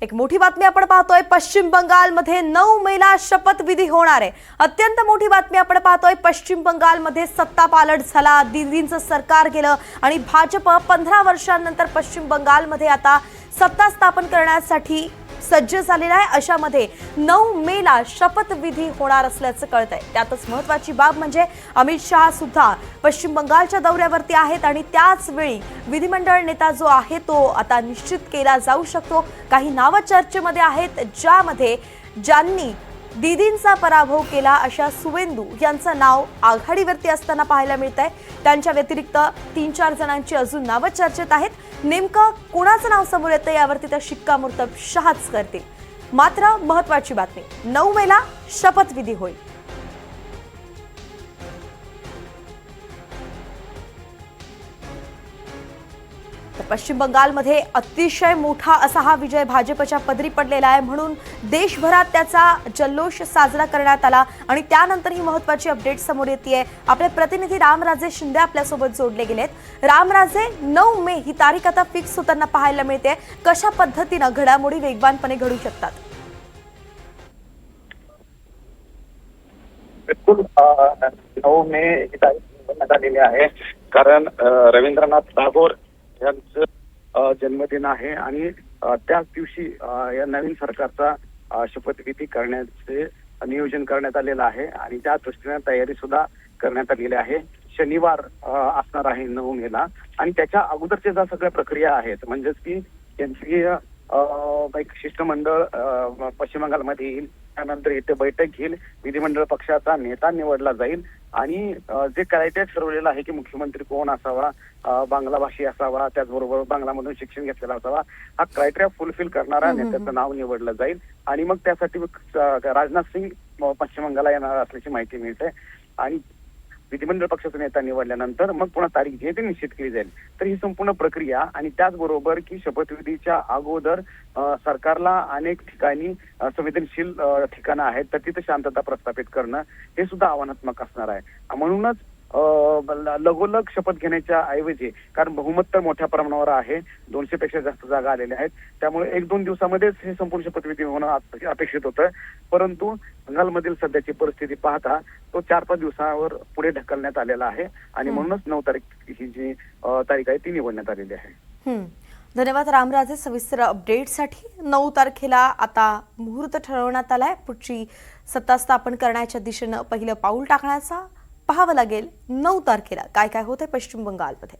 एक मोठी बातमी आपण पाहतोय। पश्चिम बंगालमध्ये 9 मेला शपथविधी होणार आहे। अत्यंत मोठी बातमी आपण पाहतोय। पश्चिम बंगालमध्ये सत्ता पालट झाला, दिल्लीचं सरकार गेलं आणि भाजप 15 वर्षांनंतर पश्चिम बंगालमध्ये आता सत्ता स्थापन करण्यासाठी सज्ज झालेला आहे। अशामध्ये 9 मेला शपथविधी होणार असल्याचं कळतंय। त्यातच महत्त्वाची बाब म्हणजे अमित शहा सुद्धा पश्चिम बंगालच्या दौऱ्यावरती आहेत आणि त्याच वेळी विधिमंडळ नेता जो आहे तो आता निश्चित केला जाऊ शकतो। काही नावं चर्चेमध्ये आहेत, ज्यामध्ये ज्यांनी दीदींचा पराभव केला अशा सुवेंदू यांचं नाव आघाडीवरती असताना पाहायला मिळतंय। त्यांच्या व्यतिरिक्त 3-4 जणांची अजून नावं चर्चेत आहेत। नेमकं कोणाचं नाव समोर येतं यावरती तर शिक्कामोर्तब शहाच करतील। मात्र महत्त्वाची बातमी, 9 मेला शपथविधी होईल। पश्चिम बंगालमध्ये अतिशय मोठा असा हा विजय भाजपच्या पदरी पडलेला आहे, म्हणून देशभरात त्याचा जल्लोष साजरा करण्यात आला। आणि त्यानंतर ही महत्त्वाची अपडेट समोर येते। आपले प्रतिनिधी रामराजे शिंदे आपल्यासोबत जोडले गेलेत। रामराजे, 9 मे ही तारीख आता फिक्स होताना पाहायला मिळते। कशा पद्धतीने घडामोडी वेगवानपणे घडू शकतात? बिल्कुल 9 मे ही तारीख निवडण्यात आलेली आहे, कारण रवींद्रनाथ टागोर यांचं जन्मदिन आहे आणि त्याच दिवशी या नवीन सरकारचा शपथविधी करण्याचे नियोजन करण्यात आलेलं आहे आणि त्या दृष्टीने तयारी सुद्धा करण्यात आलेली आहे। शनिवार असणार आहे 9 मेला आणि त्याच्या अगोदरच्या ज्या सगळ्या प्रक्रिया आहेत, म्हणजेच की केंद्रीय एक शिष्टमंडळ पश्चिम बंगालमध्ये येईल, त्यानंतर इथे बैठक घेईल, विधिमंडळ पक्षाचा नेता निवडला जाईल आणि जे क्रायटेरिया ठरवलेलं आहे की मुख्यमंत्री कोण असावा, बांगला भाषी असावा, त्याचबरोबर बांगलामधून शिक्षण घेतलेला असावा, हा क्रायटेरिया फुलफिल करणारा नेत्याचं नाव निवडलं जाईल आणि मग त्यासाठी राजनाथ सिंग पश्चिम बंगालला येणार असल्याची माहिती मिळते आणि विधिमंडळ पक्षाचा नेता निवडल्यानंतर मग पुन्हा तारीख जी आहे ती निश्चित केली जाईल। तर ही संपूर्ण प्रक्रिया आणि त्याचबरोबर की शपथविधीच्या अगोदर सरकारला अनेक ठिकाणी संवेदनशील ठिकाणं आहेत, तर तिथे शांतता प्रस्थापित करणं हे सुद्धा आव्हानात्मक असणार आहे। म्हणूनच लगोलग शपथ घेण्याच्या ऐवजी, कारण बहुमत तर मोठ्या प्रमाणावर आहे, 200 पेक्षा जास्त जागा आलेल्या आहेत, त्यामुळे 1-2 दिवसामध्येच हे संपूर्ण शपथविधी होणं अपेक्षित होतं। परंतु बंगालमधील सध्याची परिस्थिती पाहता तो 4-5 दिवसावर पुढे ढकलण्यात आलेला आहे आणि म्हणूनच 9 तारीख ही जी तारीख आहे ती निवडण्यात आलेली आहे। धन्यवाद रामराजे सविस्तर अपडेटसाठी। 9 तारखेला आता मुहूर्त ठरवण्यात आलाय। पुढची सत्ता स्थापन करण्याच्या दिशेनं पहिलं पाऊल टाकण्याचा पाहावं लागेल 9 तारखेला काय काय होतंय पश्चिम बंगालमध्ये।